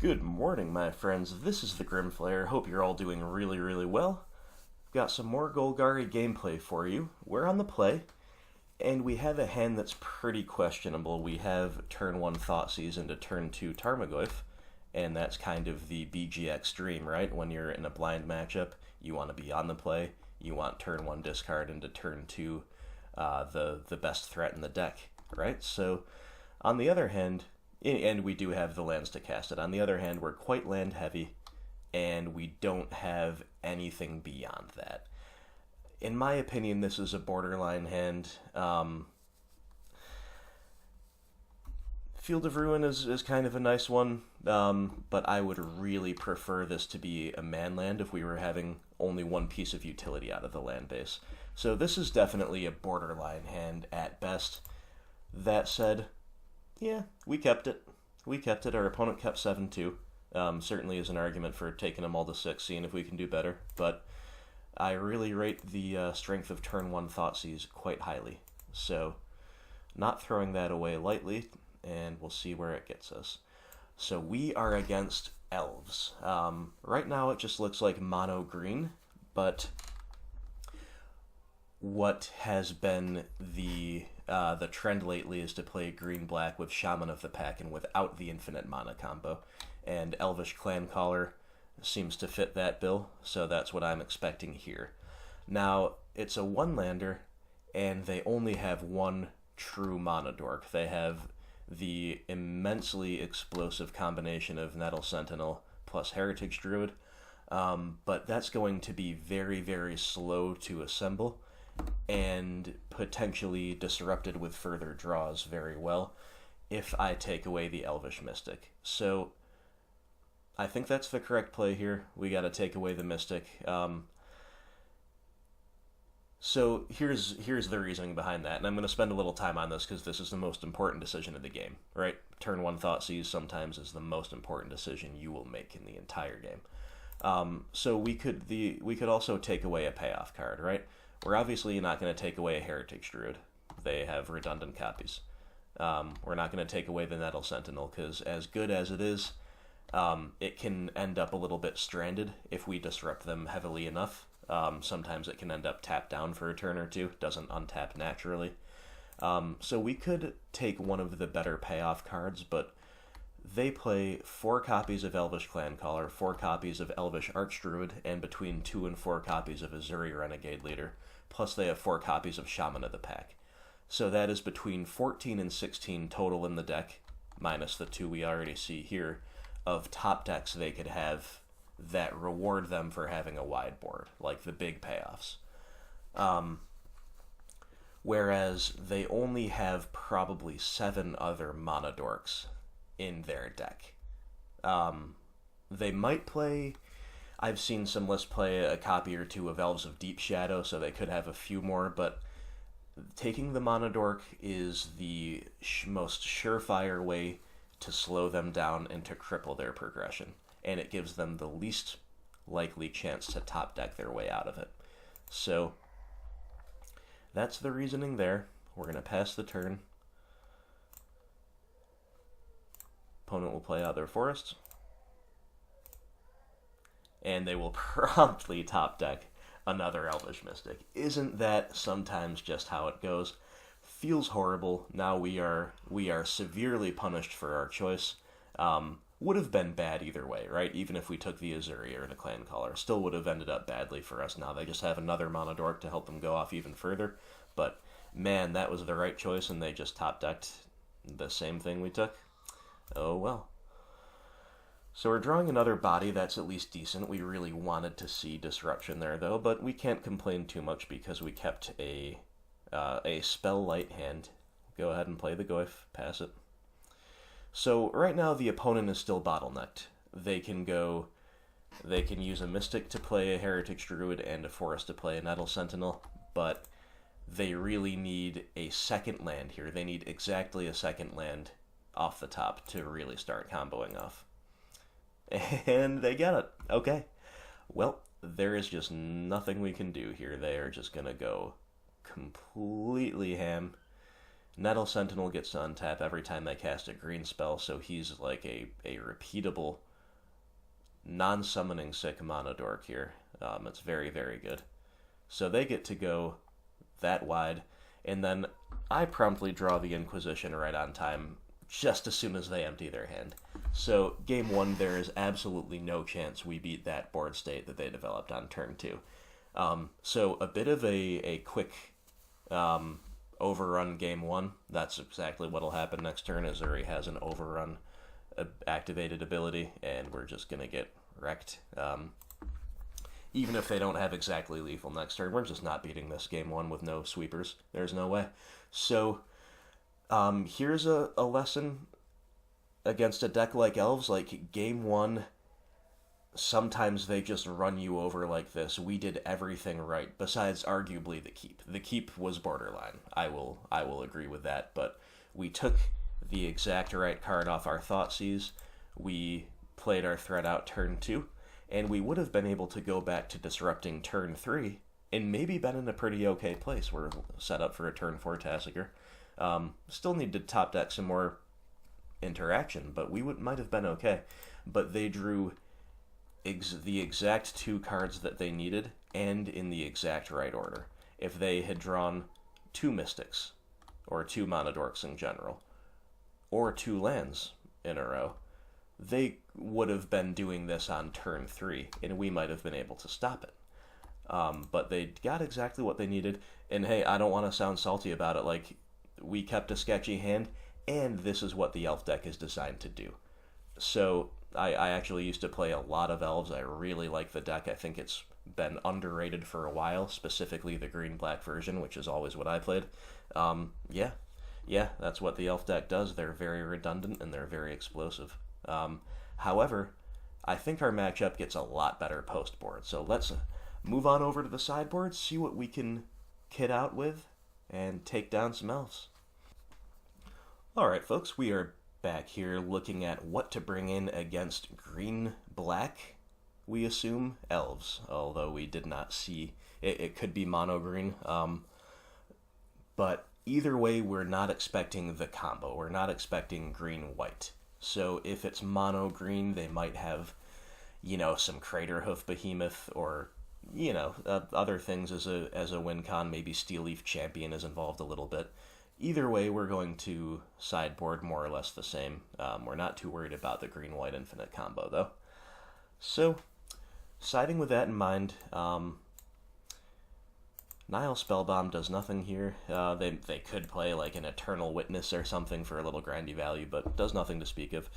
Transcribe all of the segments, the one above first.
Good morning, my friends. This is the Grimflayer. Hope you're all doing really, really well. Got some more Golgari gameplay for you. We're on the play, and we have a hand that's pretty questionable. We have turn 1 Thoughtseize into turn 2 Tarmogoyf, and that's kind of the BGX dream, right? When you're in a blind matchup, you want to be on the play. You want turn 1 discard into turn 2 the best threat in the deck, right? So, on the other hand, and we do have the lands to cast it. On the other hand, we're quite land heavy, and we don't have anything beyond that. In my opinion, this is a borderline hand. Field of Ruin is kind of a nice one, but I would really prefer this to be a man land if we were having only one piece of utility out of the land base. So this is definitely a borderline hand at best. That said, yeah, we kept it. Our opponent kept 7-2. Certainly is an argument for taking them all to 6, seeing if we can do better. But I really rate the strength of turn 1 Thoughtseize quite highly. So, not throwing that away lightly, and we'll see where it gets us. So we are against Elves. Right now it just looks like mono green, but what has been the trend lately is to play green-black with Shaman of the Pack and without the infinite mana combo. And Elvish Clancaller seems to fit that bill, so that's what I'm expecting here. Now, it's a one-lander, and they only have one true mana dork. They have the immensely explosive combination of Nettle Sentinel plus Heritage Druid, but that's going to be very, very slow to assemble, and potentially disrupted with further draws very well if I take away the Elvish Mystic. So I think that's the correct play here. We got to take away the Mystic. So here's the reasoning behind that, and I'm going to spend a little time on this because this is the most important decision of the game, right? Turn 1 Thoughtseize sometimes is the most important decision you will make in the entire game. So we could also take away a payoff card, right? We're obviously not going to take away a Heritage Druid. They have redundant copies. We're not going to take away the Nettle Sentinel, because as good as it is, it can end up a little bit stranded if we disrupt them heavily enough. Sometimes it can end up tapped down for a turn or two. It doesn't untap naturally. So we could take one of the better payoff cards, but they play 4 copies of Elvish Clancaller, 4 copies of Elvish Archdruid, and between 2 and 4 copies of Azuri Renegade Leader. Plus they have 4 copies of Shaman of the Pack. So that is between 14 and 16 total in the deck, minus the 2 we already see here, of top decks they could have that reward them for having a wide board, like the big payoffs. Whereas they only have probably 7 other mana dorks in their deck. They might play... I've seen some lists play a copy or 2 of Elves of Deep Shadow, so they could have a few more, but taking the mana dork is the most surefire way to slow them down and to cripple their progression, and it gives them the least likely chance to top deck their way out of it. So that's the reasoning there. We're going to pass the turn. Opponent will play out their forest, and they will promptly top deck another Elvish Mystic. Isn't that sometimes just how it goes? Feels horrible. Now we are severely punished for our choice. Would have been bad either way, right? Even if we took the Azuri or the Clancaller, still would have ended up badly for us. Now they just have another mana dork to help them go off even further. But man, that was the right choice, and they just top decked the same thing we took. Oh well. So we're drawing another body that's at least decent. We really wanted to see disruption there, though, but we can't complain too much because we kept a spell light hand. Go ahead and play the Goyf, pass it. So right now the opponent is still bottlenecked. They can use a Mystic to play a Heritage Druid and a Forest to play a Nettle Sentinel, but they really need a second land here. They need exactly a second land off the top to really start comboing off. And they get it. Okay. Well, there is just nothing we can do here. They are just going to go completely ham. Nettle Sentinel gets to untap every time they cast a green spell, so he's like a repeatable non-summoning sick mono dork here. It's very, very good. So they get to go that wide, and then I promptly draw the Inquisition right on time, just as soon as they empty their hand. So game one, there is absolutely no chance we beat that board state that they developed on turn two. So a bit of a quick overrun game one. That's exactly what'll happen next turn. Azuri has an overrun activated ability, and we're just going to get wrecked. Even if they don't have exactly lethal next turn, we're just not beating this game one with no sweepers. There's no way. So here's a lesson against a deck like Elves. Like, game one, sometimes they just run you over like this. We did everything right, besides arguably the keep. The keep was borderline. I will agree with that, but we took the exact right card off our Thoughtseize. We played our threat out turn two, and we would have been able to go back to disrupting turn three and maybe been in a pretty okay place. We're set up for a turn four Tassiger. Still need to top deck some more interaction, but we might have been okay. But they drew the exact two cards that they needed, and in the exact right order. If they had drawn two Mystics, or two Monodorks in general, or two lands in a row, they would have been doing this on turn three, and we might have been able to stop it. But they got exactly what they needed, and hey, I don't want to sound salty about it. Like, we kept a sketchy hand, and this is what the Elf deck is designed to do. So I actually used to play a lot of Elves. I really like the deck. I think it's been underrated for a while, specifically the green-black version, which is always what I played. Yeah, that's what the Elf deck does. They're very redundant, and they're very explosive. However, I think our matchup gets a lot better post-board. So let's move on over to the sideboard, see what we can kit out with, and take down some Elves. Alright, folks, we are back here looking at what to bring in against green-black, we assume, Elves, although we did not see it could be mono-green. But either way, we're not expecting the combo. We're not expecting green-white. So if it's mono-green, they might have, some Craterhoof Behemoth or, other things as a win con. Maybe Steel Leaf Champion is involved a little bit. Either way, we're going to sideboard more or less the same. We're not too worried about the green-white infinite combo, though. So, siding with that in mind, Nihil Spellbomb does nothing here. They could play like an Eternal Witness or something for a little grindy value, but does nothing to speak of.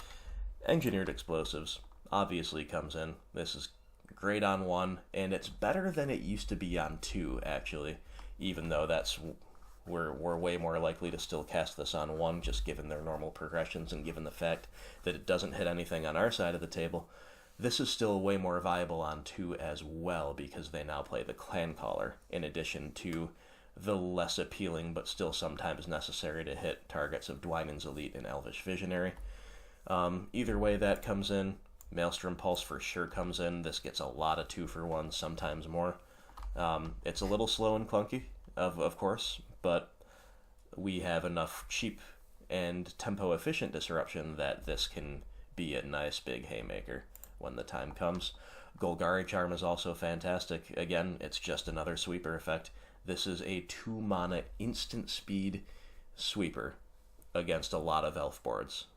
Engineered Explosives obviously comes in. This is great on one, and it's better than it used to be on two, actually, even though we're way more likely to still cast this on one, just given their normal progressions and given the fact that it doesn't hit anything on our side of the table. This is still way more viable on two as well, because they now play the Clan Caller, in addition to the less appealing but still sometimes necessary to hit targets of Dwynen's Elite and Elvish Visionary. Either way that comes in. Maelstrom Pulse for sure comes in. This gets a lot of 2-for-1, sometimes more. It's a little slow and clunky, of course, but we have enough cheap and tempo-efficient disruption that this can be a nice big haymaker when the time comes. Golgari Charm is also fantastic. Again, it's just another sweeper effect. This is a 2-mana instant speed sweeper against a lot of elf boards.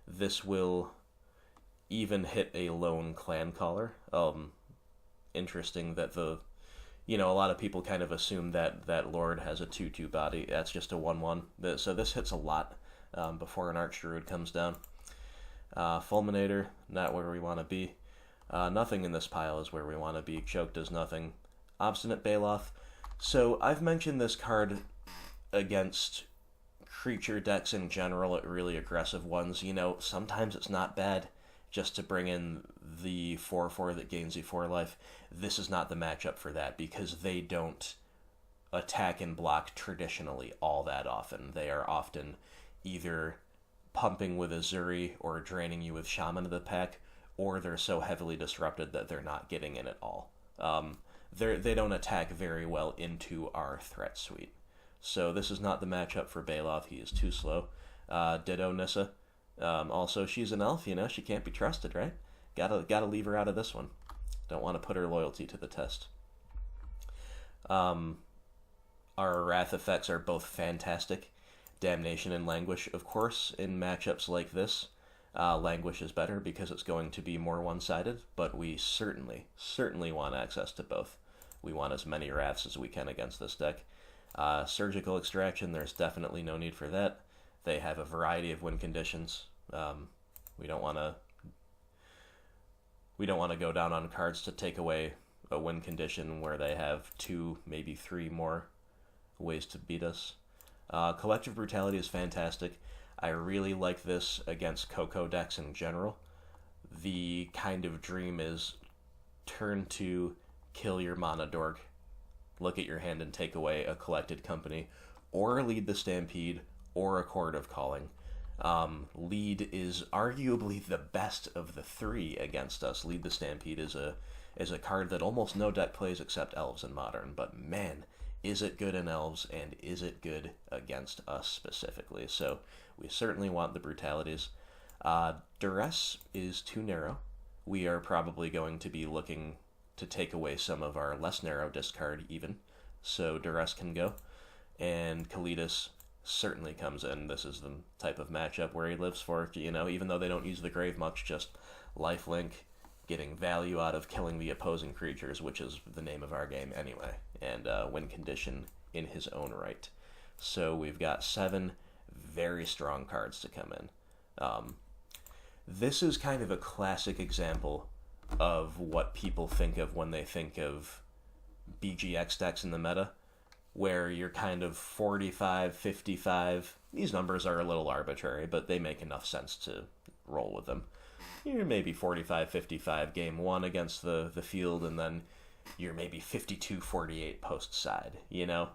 This will even hit a lone Clan Caller. Interesting that a lot of people kind of assume that Lord has a 2/2 body. That's just a 1/1. So this hits a lot before an Archdruid comes down. Fulminator, not where we want to be. Nothing in this pile is where we want to be. Choke does nothing. Obstinate Baloth. So I've mentioned this card against creature decks in general, really aggressive ones. Sometimes it's not bad just to bring in the 4/4 that gains you 4 life. This is not the matchup for that, because they don't attack and block traditionally all that often. They are often either pumping with Azuri or draining you with Shaman of the Pack, or they're so heavily disrupted that they're not getting in at all. They don't attack very well into our threat suite. So this is not the matchup for Baloth. He is too slow. Ditto Nissa. Also, she's an elf, she can't be trusted, right? Gotta leave her out of this one. Don't want to put her loyalty to the test. Our wrath effects are both fantastic. Damnation and Languish, of course, in matchups like this. Languish is better because it's going to be more one-sided, but we certainly want access to both. We want as many wraths as we can against this deck. Surgical Extraction, there's definitely no need for that. They have a variety of win conditions. We don't want to go down on cards to take away a win condition where they have 2, maybe 3 more ways to beat us. Collective Brutality is fantastic. I really like this against Coco decks in general. The kind of dream is turn 2, kill your mana dork, look at your hand and take away a Collected Company, or Lead the Stampede, or a Chord of Calling. Lead is arguably the best of the 3 against us. Lead the Stampede is a card that almost no deck plays except Elves in Modern, but man, is it good in Elves, and is it good against us specifically? So we certainly want the brutalities. Duress is too narrow. We are probably going to be looking to take away some of our less narrow discard even, so Duress can go. And Kalidas certainly comes in. This is the type of matchup where he lives for, even though they don't use the grave much, just lifelink, getting value out of killing the opposing creatures, which is the name of our game anyway, and win condition in his own right. So we've got 7 very strong cards to come in. This is kind of a classic example of what people think of when they think of BGX decks in the meta, where you're kind of 45, 55. These numbers are a little arbitrary, but they make enough sense to roll with them. You're maybe 45, 55 game 1 against the field, and then you're maybe 52, 48 post side. Your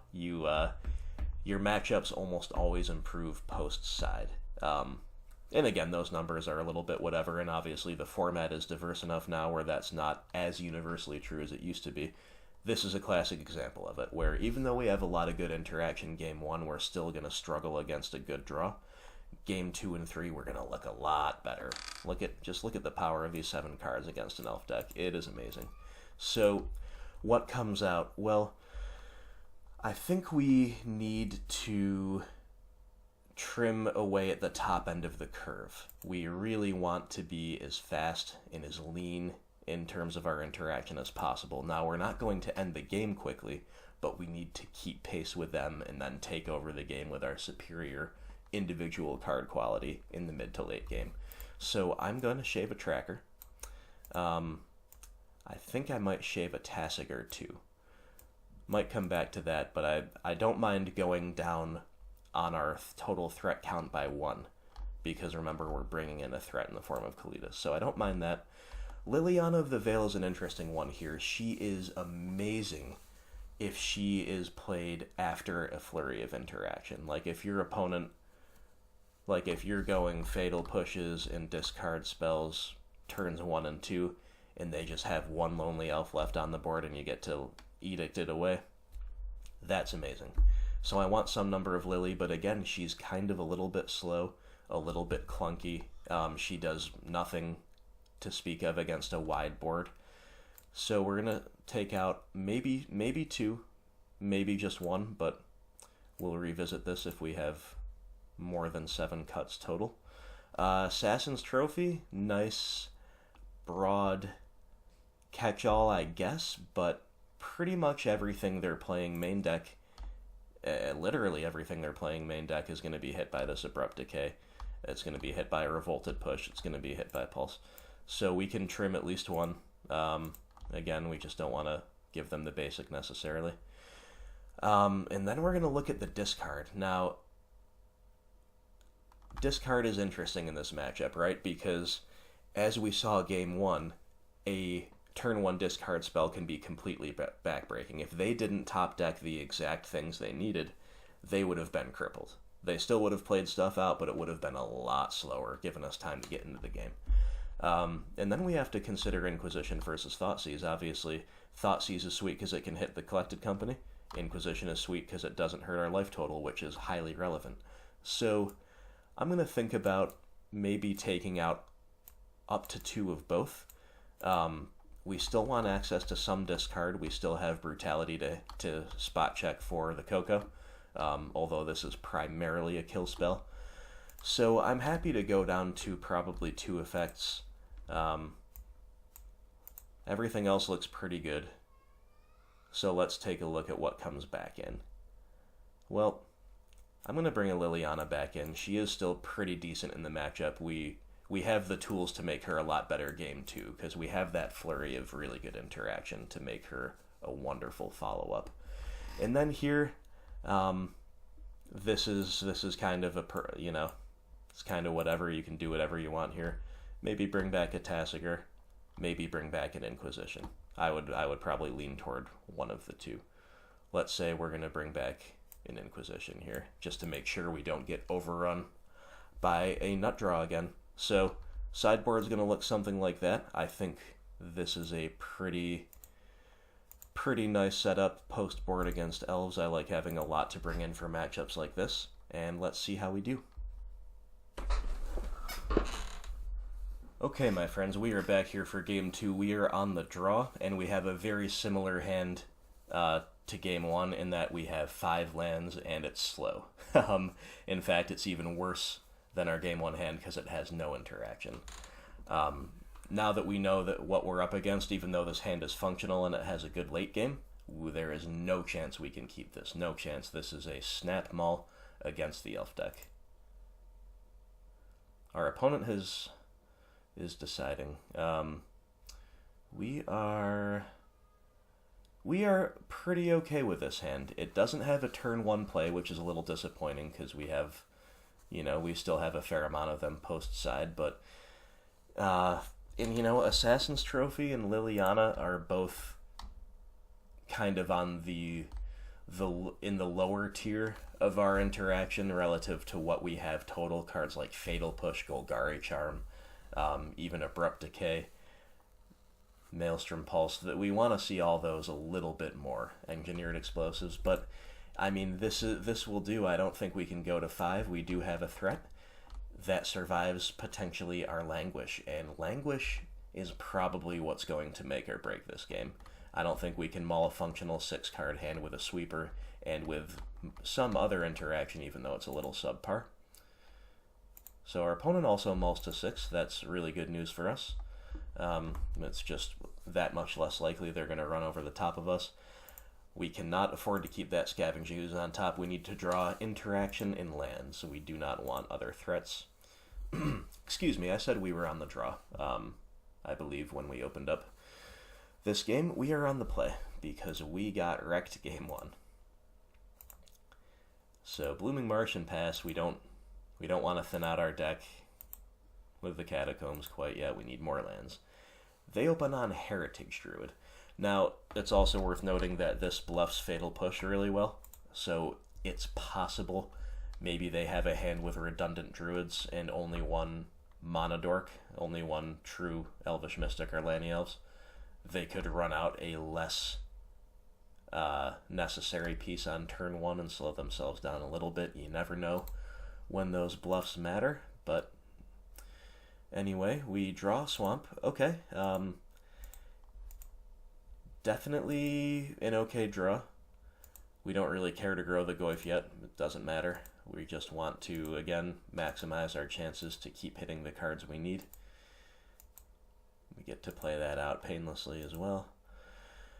matchups almost always improve post side. And again, those numbers are a little bit whatever, and obviously the format is diverse enough now where that's not as universally true as it used to be. This is a classic example of it, where even though we have a lot of good interaction game 1, we're still going to struggle against a good draw. Game 2 and 3, we're going to look a lot better. Just look at the power of these 7 cards against an elf deck. It is amazing. So, what comes out? Well, I think we need to trim away at the top end of the curve. We really want to be as fast and as lean in terms of our interaction as possible. Now, we're not going to end the game quickly, but we need to keep pace with them and then take over the game with our superior individual card quality in the mid to late game. So I'm going to shave a tracker. I think I might shave a Tasigur too. Might come back to that, but I don't mind going down on our total threat count by 1, because remember, we're bringing in a threat in the form of Kalidas, so I don't mind that. Lilliana of the Veil is an interesting one here. She is amazing if she is played after a flurry of interaction. Like if your opponent, if you're going fatal pushes and discard spells turns 1 and 2, and they just have 1 lonely elf left on the board and you get to edict it away, that's amazing. So I want some number of Lily, but again, she's kind of a little bit slow, a little bit clunky. She does nothing to speak of against a wide board. So we're going to take out maybe 2, maybe just 1, but we'll revisit this if we have more than 7 cuts total. Assassin's Trophy, nice, broad catch-all, I guess, but pretty much everything they're playing main deck, literally everything they're playing main deck is going to be hit by this Abrupt Decay. It's going to be hit by a Revolted Push. It's going to be hit by Pulse. So we can trim at least 1. Again, we just don't want to give them the basic necessarily. And then we're going to look at the discard. Now, discard is interesting in this matchup, right? Because as we saw game 1, a turn 1 discard spell can be completely backbreaking. If they didn't top deck the exact things they needed, they would have been crippled. They still would have played stuff out, but it would have been a lot slower, giving us time to get into the game. And then we have to consider Inquisition versus Thoughtseize. Obviously, Thoughtseize is sweet because it can hit the Collected Company. Inquisition is sweet because it doesn't hurt our life total, which is highly relevant. So I'm going to think about maybe taking out up to 2 of both. We still want access to some discard. We still have Brutality to spot check for the Coco, although this is primarily a kill spell. So I'm happy to go down to probably 2 effects. Everything else looks pretty good. So let's take a look at what comes back in. Well, I'm going to bring a Lilliana back in. She is still pretty decent in the matchup. We have the tools to make her a lot better game 2, because we have that flurry of really good interaction to make her a wonderful follow-up. And then here, this is kind of it's kind of whatever. You can do whatever you want here. Maybe bring back a Tassiger. Maybe bring back an Inquisition. I would probably lean toward one of the two. Let's say we're going to bring back an Inquisition here, just to make sure we don't get overrun by a nut draw again. So sideboard's going to look something like that. I think this is a pretty nice setup post-board against Elves. I like having a lot to bring in for matchups like this, and let's see how we do. Okay, my friends, we are back here for Game 2. We are on the draw, and we have a very similar hand to Game 1 in that we have 5 lands, and it's slow. In fact, it's even worse than our Game 1 hand because it has no interaction. Now that we know that what we're up against, even though this hand is functional and it has a good late game, there is no chance we can keep this. No chance. This is a snap maul against the Elf deck. Our opponent is deciding. We are pretty okay with this hand. It doesn't have a turn 1 play, which is a little disappointing because we have, we still have a fair amount of them post side, but Assassin's Trophy and Lilliana are both kind of on in the lower tier of our interaction relative to what we have total. Cards like Fatal Push, Golgari Charm, even Abrupt Decay, Maelstrom Pulse, that we want to see all those a little bit more. Engineered Explosives, but I mean, this will do. I don't think we can go to 5. We do have a threat that survives potentially our Languish, and Languish is probably what's going to make or break this game. I don't think we can maul a functional 6-card hand with a sweeper and with some other interaction, even though it's a little subpar. So our opponent also mauls to 6. That's really good news for us. It's just that much less likely they're going to run over the top of us. We cannot afford to keep that Scavenging Ooze on top. We need to draw interaction in land, so we do not want other threats. Excuse me, I said we were on the draw. I believe when we opened up this game, we are on the play, because we got wrecked Game 1. So Blooming Marsh and pass. We don't want to thin out our deck with the Catacombs quite yet. We need more lands. They open on Heritage Druid. Now, it's also worth noting that this bluffs Fatal Push really well, so it's possible maybe they have a hand with redundant Druids and only one Mana Dork, only one true Elvish Mystic or Lanny Elves. They could run out a less necessary piece on turn 1 and slow themselves down a little bit. You never know when those bluffs matter, but anyway, we draw Swamp. Okay, definitely an okay draw. We don't really care to grow the Goyf yet. It doesn't matter. We just want to, again, maximize our chances to keep hitting the cards we need. We get to play that out painlessly as well.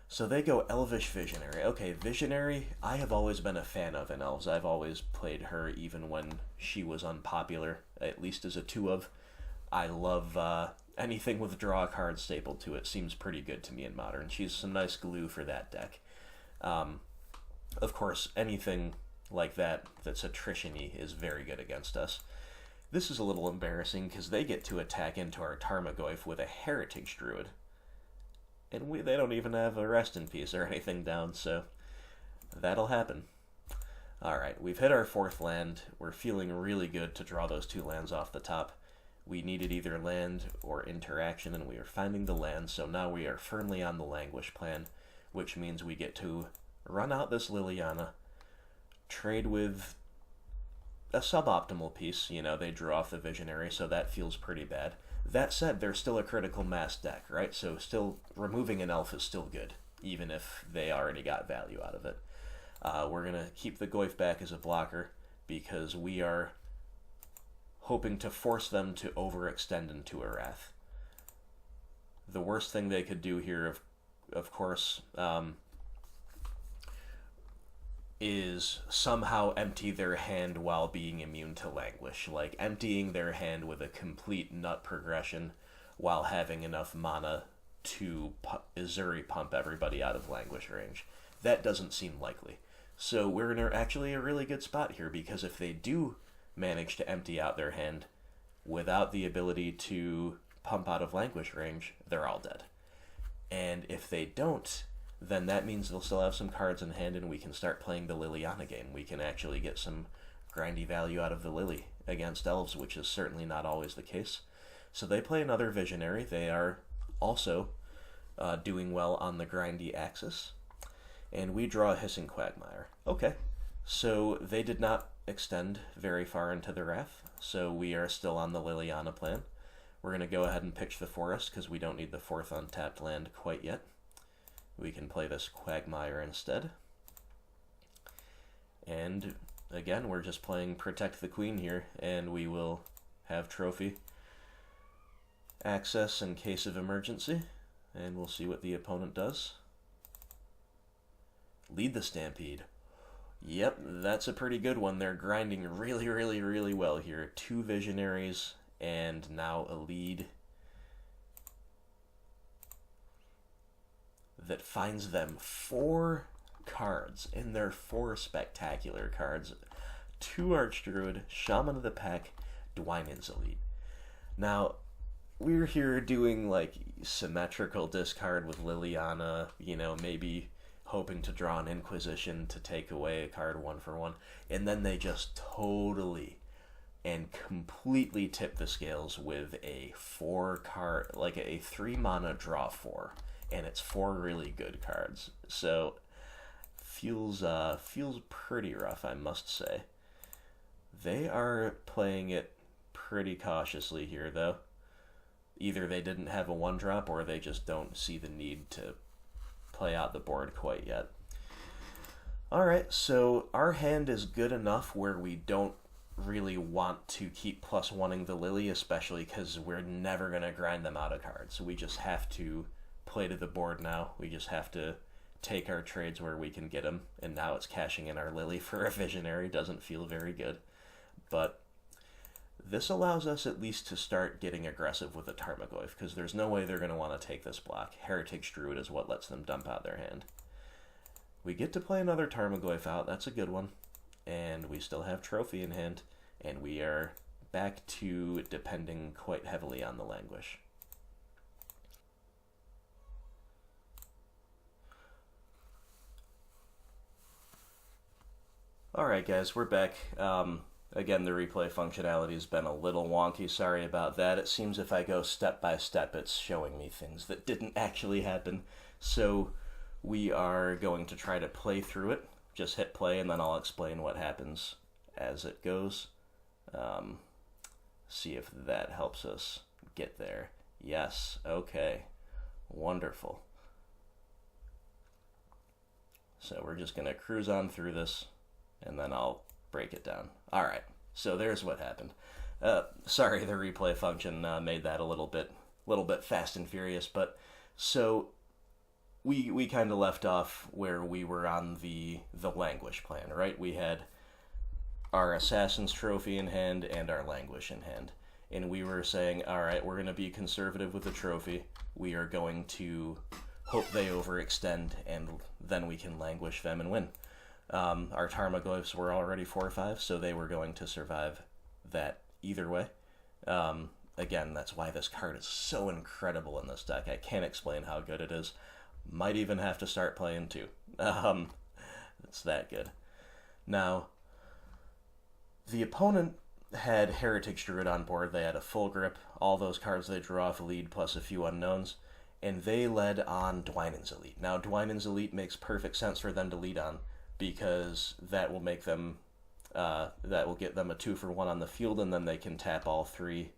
So they go Elvish Visionary. Okay, Visionary, I have always been a fan of in Elves. I've always played her even when she was unpopular, at least as a 2-of. I love anything with draw cards stapled to it. Seems pretty good to me in Modern. She's some nice glue for that deck. Of course, anything like that that's attrition-y is very good against us. This is a little embarrassing because they get to attack into our Tarmogoyf with a Heritage Druid. And they don't even have a Rest in Peace or anything down, so that'll happen. Alright, we've hit our 4th land. We're feeling really good to draw those 2 lands off the top. We needed either land or interaction, and we are finding the land, so now we are firmly on the Languish plan, which means we get to run out this Lilliana, trade with a suboptimal piece. They drew off the Visionary, so that feels pretty bad. That said, they're still a critical mass deck, right? So still removing an elf is still good, even if they already got value out of it. We're going to keep the Goyf back as a blocker because we are hoping to force them to overextend into a Wrath. The worst thing they could do here, of course, is somehow empty their hand while being immune to Languish. Like emptying their hand with a complete nut progression while having enough mana to Azuri pump everybody out of Languish range. That doesn't seem likely. So we're in actually a really good spot here, because if they do manage to empty out their hand without the ability to pump out of Languish range, they're all dead. And if they don't, then that means they'll still have some cards in hand and we can start playing the Lilliana game. We can actually get some grindy value out of the Lily against Elves, which is certainly not always the case. So they play another Visionary. They are also doing well on the grindy axis. And we draw a Hissing Quagmire. Okay, so they did not extend very far into the Wrath, so we are still on the Lilliana plan. We're going to go ahead and pitch the Forest because we don't need the 4th untapped land quite yet. We can play this Quagmire instead. And again, we're just playing Protect the Queen here, and we will have trophy access in case of emergency, and we'll see what the opponent does. Lead the Stampede. Yep, that's a pretty good one. They're grinding really, really, really well here. 2 Visionaries and now a lead that finds them 4 cards, and they're 4 spectacular cards. 2 Archdruid, Shaman of the Pack, Dwynen's Elite. Now, we're here doing like symmetrical discard with Lilliana, you know, maybe hoping to draw an Inquisition to take away a card 1 for 1, and then they just totally and completely tip the scales with a 4 card, like a 3 mana draw 4. And it's 4 really good cards. So feels pretty rough, I must say. They are playing it pretty cautiously here, though. Either they didn't have a 1-drop, or they just don't see the need to play out the board quite yet. Alright, so our hand is good enough where we don't really want to keep +1ing the Lily, especially because we're never going to grind them out of cards. So we just have to play to the board now. We just have to take our trades where we can get them, and now it's cashing in our Lily for a Visionary. Doesn't feel very good, but this allows us at least to start getting aggressive with the Tarmogoyf, because there's no way they're going to want to take this block. Heritage Druid is what lets them dump out their hand. We get to play another Tarmogoyf out. That's a good one, and we still have Trophy in hand, and we are back to depending quite heavily on the Languish. Alright guys, we're back. Again, the replay functionality has been a little wonky. Sorry about that. It seems if I go step by step, it's showing me things that didn't actually happen. So we are going to try to play through it. Just hit play, and then I'll explain what happens as it goes. See if that helps us get there. Yes, okay. Wonderful. So we're just going to cruise on through this, and then I'll break it down. All right, so there's what happened. Sorry, the replay function made that a little bit fast and furious, but so we kind of left off where we were on the Languish plan, right? We had our Assassin's Trophy in hand and our Languish in hand, and we were saying, all right, we're going to be conservative with the Trophy. We are going to hope they overextend, and then we can Languish them and win. Our Tarmogoyfs were already 4/5, so they were going to survive that either way. Again, that's why this card is so incredible in this deck. I can't explain how good it is. Might even have to start playing too. It's that good. Now, the opponent had Heritage Druid on board. They had a full grip. All those cards they drew off lead plus a few unknowns. And they led on Dwynen's Elite. Now, Dwynen's Elite makes perfect sense for them to lead on, because that will make them, that will get them a 2-for-1 on the field, and then they can tap all 3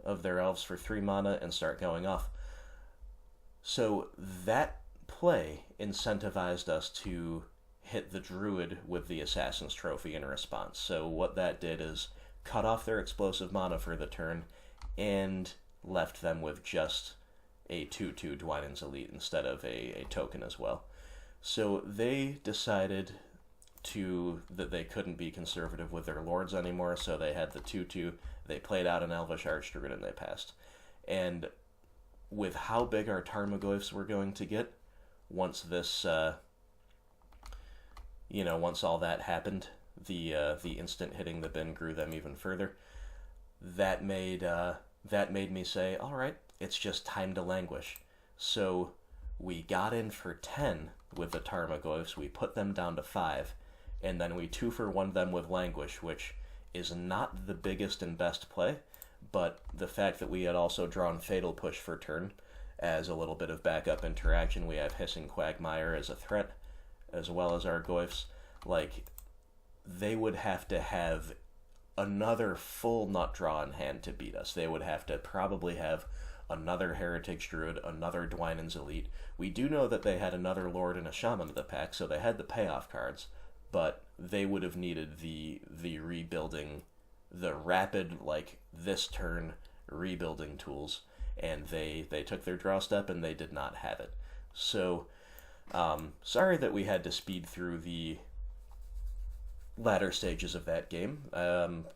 of their elves for 3 mana and start going off. So that play incentivized us to hit the druid with the Assassin's Trophy in response. So what that did is cut off their explosive mana for the turn and left them with just a 2/2 Dwynen's Elite instead of a token as well. So they decided that they couldn't be conservative with their lords anymore, so they had the 2/2, they played out an Elvish Archdruid, and they passed. And with how big our Tarmogoyfs were going to get, once this, once all that happened, the instant hitting the bin grew them even further. That made me say, all right, it's just time to languish. So we got in for 10 with the Tarmogoyfs, we put them down to 5, and then we 2-for-1 them with languish, which is not the biggest and best play, but the fact that we had also drawn Fatal Push for turn as a little bit of backup interaction, we have Hissing Quagmire as a threat, as well as our Goyfs, they would have to have another full nut draw in hand to beat us. They would have to probably have another Heritage Druid, another Dwynen's Elite. We do know that they had another Lord and a Shaman of the pack, so they had the payoff cards, but they would have needed the rebuilding, the rapid, this turn rebuilding tools, and they took their draw step and they did not have it. So, sorry that we had to speed through the latter stages of that game.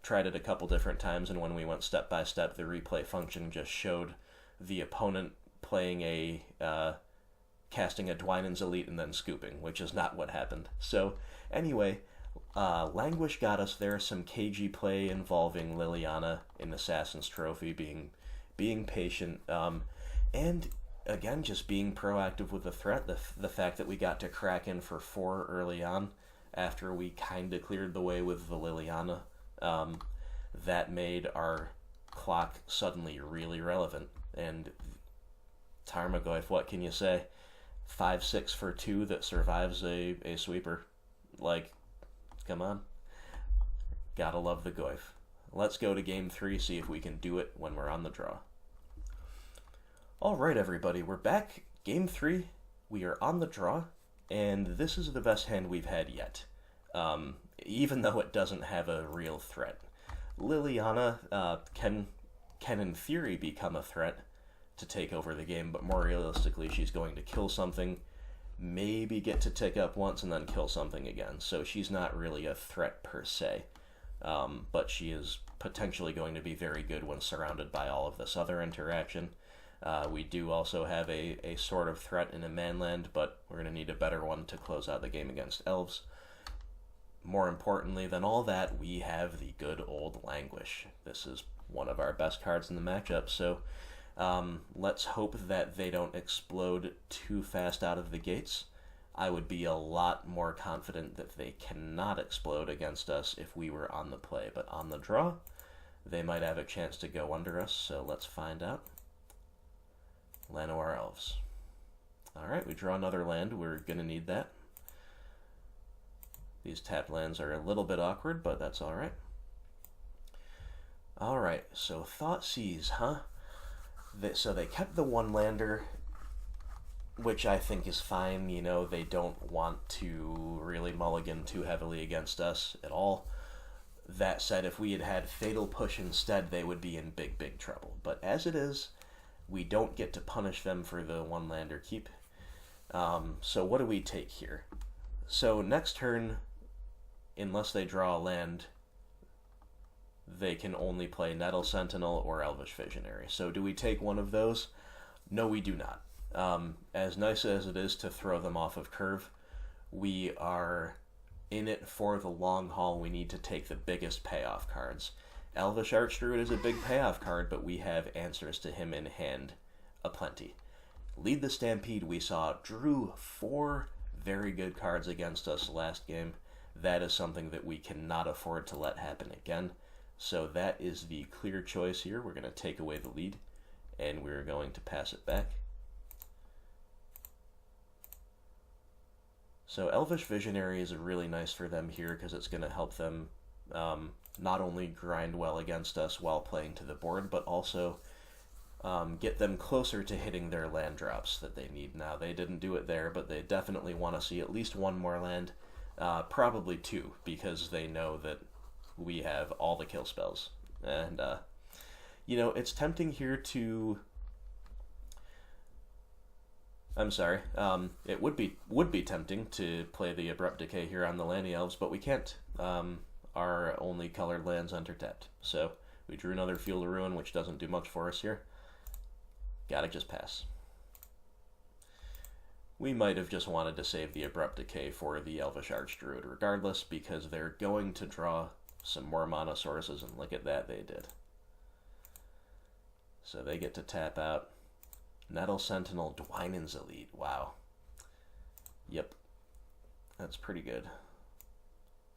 Tried it a couple different times, and when we went step by step, the replay function just showed the opponent playing casting a Dwynen's Elite and then scooping, which is not what happened. So, anyway, Languish got us there. Some cagey play involving Lilliana in Assassin's Trophy, being patient, and again, just being proactive with the threat. The fact that we got to crack in for 4 early on, after we kind of cleared the way with the Lilliana, that made our clock suddenly really relevant. And Tarmogoyf, what can you say? 5/6 for 2 that survives a sweeper. Come on. Gotta love the Goyf. Let's go to game 3, see if we can do it when we're on the draw. Alright, everybody, we're back. Game 3, we are on the draw, and this is the best hand we've had yet, even though it doesn't have a real threat. Lilliana can in theory become a threat to take over the game, but more realistically, she's going to kill something, maybe get to tick up once, and then kill something again. So she's not really a threat per se, but she is potentially going to be very good when surrounded by all of this other interaction. We do also have a sort of threat in a manland, but we're going to need a better one to close out the game against Elves. More importantly than all that, we have the good old Languish. This is one of our best cards in the matchup, so let's hope that they don't explode too fast out of the gates. I would be a lot more confident that they cannot explode against us if we were on the play, but on the draw, they might have a chance to go under us, so let's find out. Llanowar Elves. Alright, we draw another land. We're going to need that. These tapped lands are a little bit awkward, but that's alright. Alright, so Thoughtseize, huh? So they kept the one-lander, which I think is fine. They don't want to really mulligan too heavily against us at all. That said, if we had had Fatal Push instead, they would be in big, big trouble. But as it is, we don't get to punish them for the one-lander keep. So what do we take here? So next turn, unless they draw a land, they can only play Nettle Sentinel or Elvish Visionary. So do we take one of those? No, we do not. As nice as it is to throw them off of curve, we are in it for the long haul. We need to take the biggest payoff cards. Elvish Archdruid is a big payoff card, but we have answers to him in hand aplenty. Lead the Stampede, we saw, drew 4 very good cards against us last game. That is something that we cannot afford to let happen again. So that is the clear choice here. We're going to take away the lead, and we're going to pass it back. So Elvish Visionary is really nice for them here because it's going to help them not only grind well against us while playing to the board, but also get them closer to hitting their land drops that they need now. They didn't do it there, but they definitely want to see at least one more land, probably two, because they know that we have all the kill spells. And, it's tempting here to... I'm sorry. It would be tempting to play the Abrupt Decay here on the Lanny Elves, but we can't. Our only colored land's undertapped. So we drew another Field of Ruin, which doesn't do much for us here. Gotta just pass. We might have just wanted to save the Abrupt Decay for the Elvish Archdruid regardless, because they're going to draw some more mana sources, and look at that, they did. So they get to tap out Nettle Sentinel, Dwynen's Elite. Wow. Yep. That's pretty good.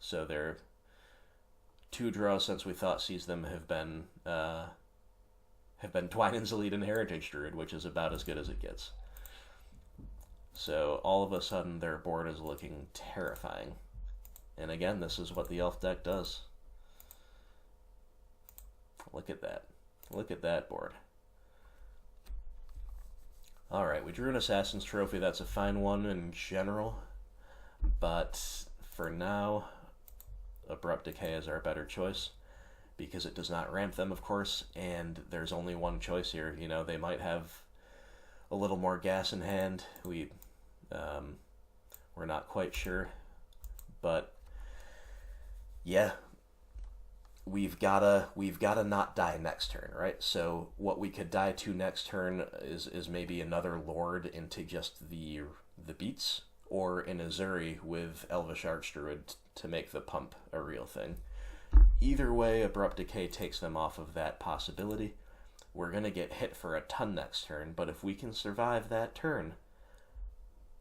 So their 2 draws since we thought seized them have been Dwynen's Elite and Heritage Druid, which is about as good as it gets. So all of a sudden their board is looking terrifying. And again, this is what the Elf deck does. Look at that. Look at that board. Alright, we drew an Assassin's Trophy. That's a fine one in general. But for now, Abrupt Decay is our better choice, because it does not ramp them, of course, and there's only one choice here. You know, they might have a little more gas in hand. We're not quite sure. But yeah, we've gotta not die next turn, right? So what we could die to next turn is maybe another Lord into just the beats, or an Azuri with Elvish Archdruid to make the pump a real thing. Either way, Abrupt Decay takes them off of that possibility. We're gonna get hit for a ton next turn, but if we can survive that turn,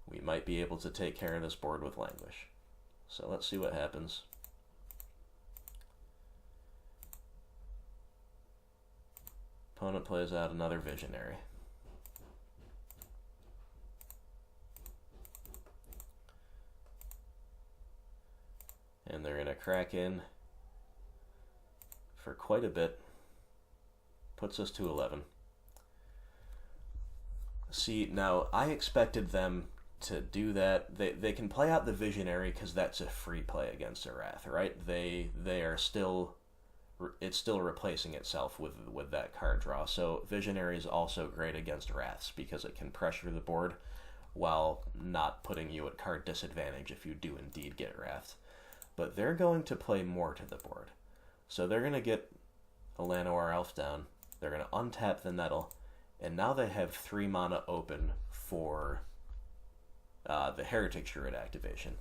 we might be able to take care of this board with Languish. So let's see what happens. Opponent plays out another Visionary. And they're going to crack in for quite a bit. Puts us to 11. See, now I expected them to do that. They can play out the Visionary because that's a free play against a Wrath, right? They are still... It's still replacing itself with that card draw. So Visionary is also great against Wraths because it can pressure the board while not putting you at card disadvantage if you do indeed get Wrathed. But they're going to play more to the board. So they're going to get a Llanowar Elf down. They're going to untap the Nettle. And now they have 3 mana open for the Heritage Druid activation.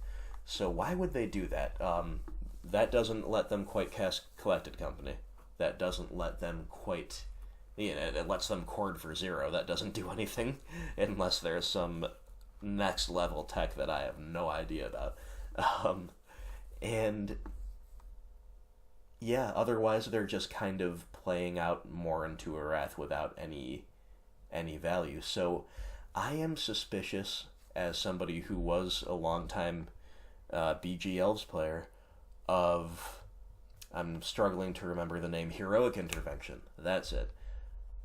So why would they do that? That doesn't let them quite cast Collected Company. That doesn't let them quite... it lets them chord for 0. That doesn't do anything unless there's some next level tech that I have no idea about. And yeah, otherwise they're just kind of playing out more into a Wrath without any value. So I am suspicious, as somebody who was a longtime BG Elves player, of... I'm struggling to remember the name. Heroic Intervention. That's it.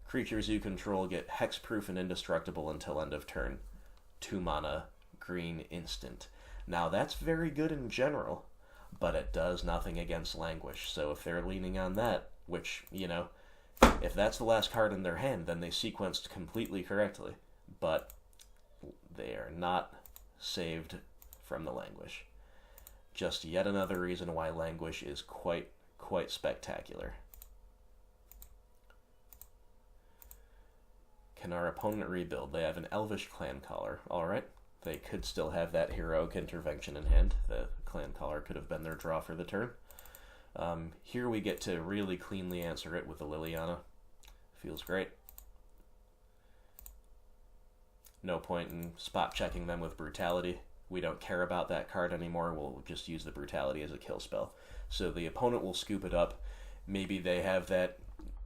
Creatures you control get hexproof and indestructible until end of turn. 2 mana, green, instant. Now that's very good in general, but it does nothing against Languish. So if they're leaning on that, which, if that's the last card in their hand, then they sequenced completely correctly. But they are not saved from the Languish. Just yet another reason why Languish is quite spectacular. Can our opponent rebuild? They have an Elvish Clan Caller. Alright. They could still have that Heroic Intervention in hand. The Clan Caller could have been their draw for the turn. Here we get to really cleanly answer it with the Lilliana. Feels great. No point in spot checking them with Brutality. We don't care about that card anymore. We'll just use the Brutality as a kill spell. So the opponent will scoop it up. Maybe they have that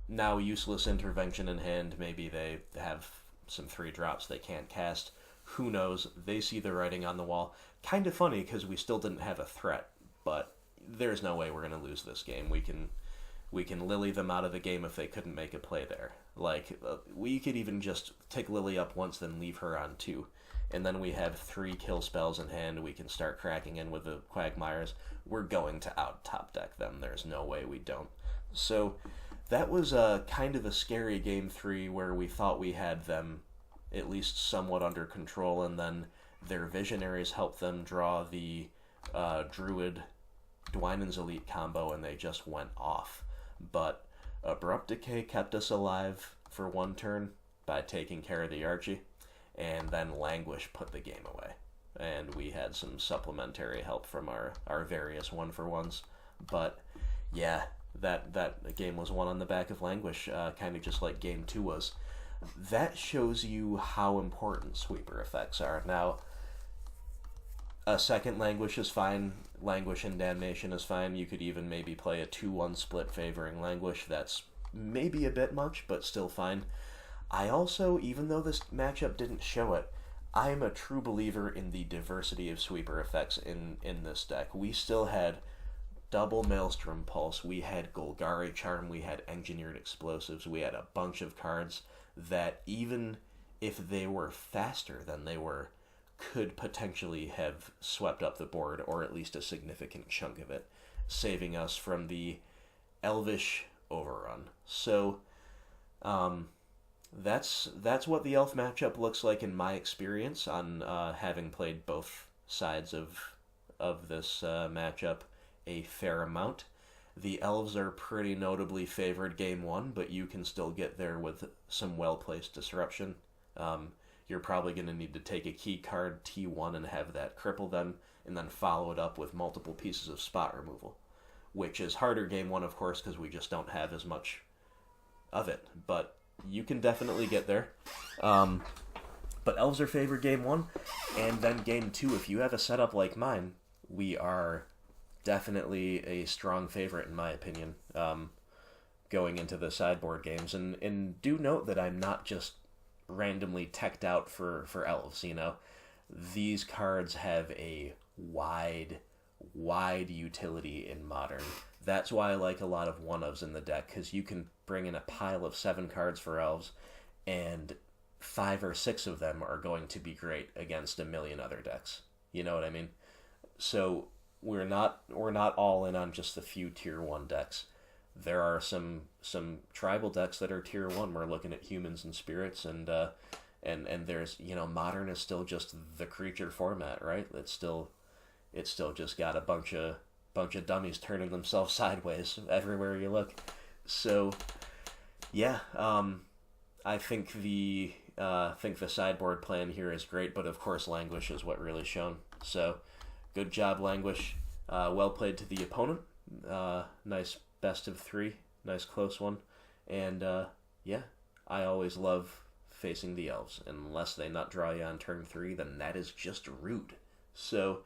now useless intervention in hand. Maybe they have some 3 drops they can't cast. Who knows? They see the writing on the wall. Kind of funny because we still didn't have a threat. But there's no way we're going to lose this game. We can Lily them out of the game if they couldn't make a play there. Like, we could even just take Lily up once, then leave her on 2. And then we have 3 kill spells in hand. We can start cracking in with the Quagmires. We're going to out-top deck them. There's no way we don't. So that was kind of a scary game 3 where we thought we had them at least somewhat under control, and then their Visionaries helped them draw the Druid Dwynen's Elite combo, and they just went off. But Abrupt Decay kept us alive for 1 turn by taking care of the Archie, and then Languish put the game away. And we had some supplementary help from our various 1-for-1s. But yeah, that game was won on the back of Languish, kind of just like game 2 was. That shows you how important sweeper effects are. Now, a second Languish is fine. Languish and Damnation is fine. You could even maybe play a 2-1 split favoring Languish. That's maybe a bit much, but still fine. I also, even though this matchup didn't show it, I am a true believer in the diversity of sweeper effects in this deck. We still had double Maelstrom Pulse, we had Golgari Charm, we had Engineered Explosives, we had a bunch of cards that even if they were faster than they were, could potentially have swept up the board, or at least a significant chunk of it, saving us from the Elvish overrun. So, that's what the Elf matchup looks like in my experience on having played both sides of this matchup a fair amount. The Elves are pretty notably favored game 1, but you can still get there with some well-placed disruption. You're probably going to need to take a key card T1 and have that cripple them, and then follow it up with multiple pieces of spot removal, which is harder game 1, of course, because we just don't have as much of it, but you can definitely get there. But Elves are favored game 1, and then game 2, if you have a setup like mine, we are definitely a strong favorite, in my opinion, going into the sideboard games. And do note that I'm not just randomly teched out for Elves, you know. These cards have a wide utility in Modern. That's why I like a lot of 1-ofs in the deck, because you can bring in a pile of 7 cards for Elves, and 5 or 6 of them are going to be great against a million other decks. You know what I mean? So we're not all in on just the few tier 1 decks. There are some tribal decks that are tier 1. We're looking at Humans and Spirits, and there's, you know, Modern is still just the creature format, right? It's still just got a bunch of dummies turning themselves sideways everywhere you look. So yeah, I think the sideboard plan here is great, but of course Languish is what really shone. So good job, Languish. Well played to the opponent. Nice best of 3. Nice close one. And yeah, I always love facing the Elves. Unless they not draw you on turn 3, then that is just rude. So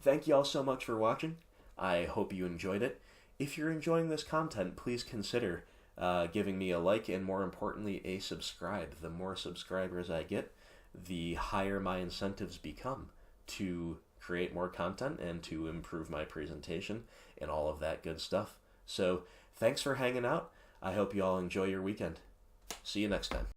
thank you all so much for watching. I hope you enjoyed it. If you're enjoying this content, please consider giving me a like, and more importantly, a subscribe. The more subscribers I get, the higher my incentives become to create more content and to improve my presentation and all of that good stuff. So thanks for hanging out. I hope you all enjoy your weekend. See you next time.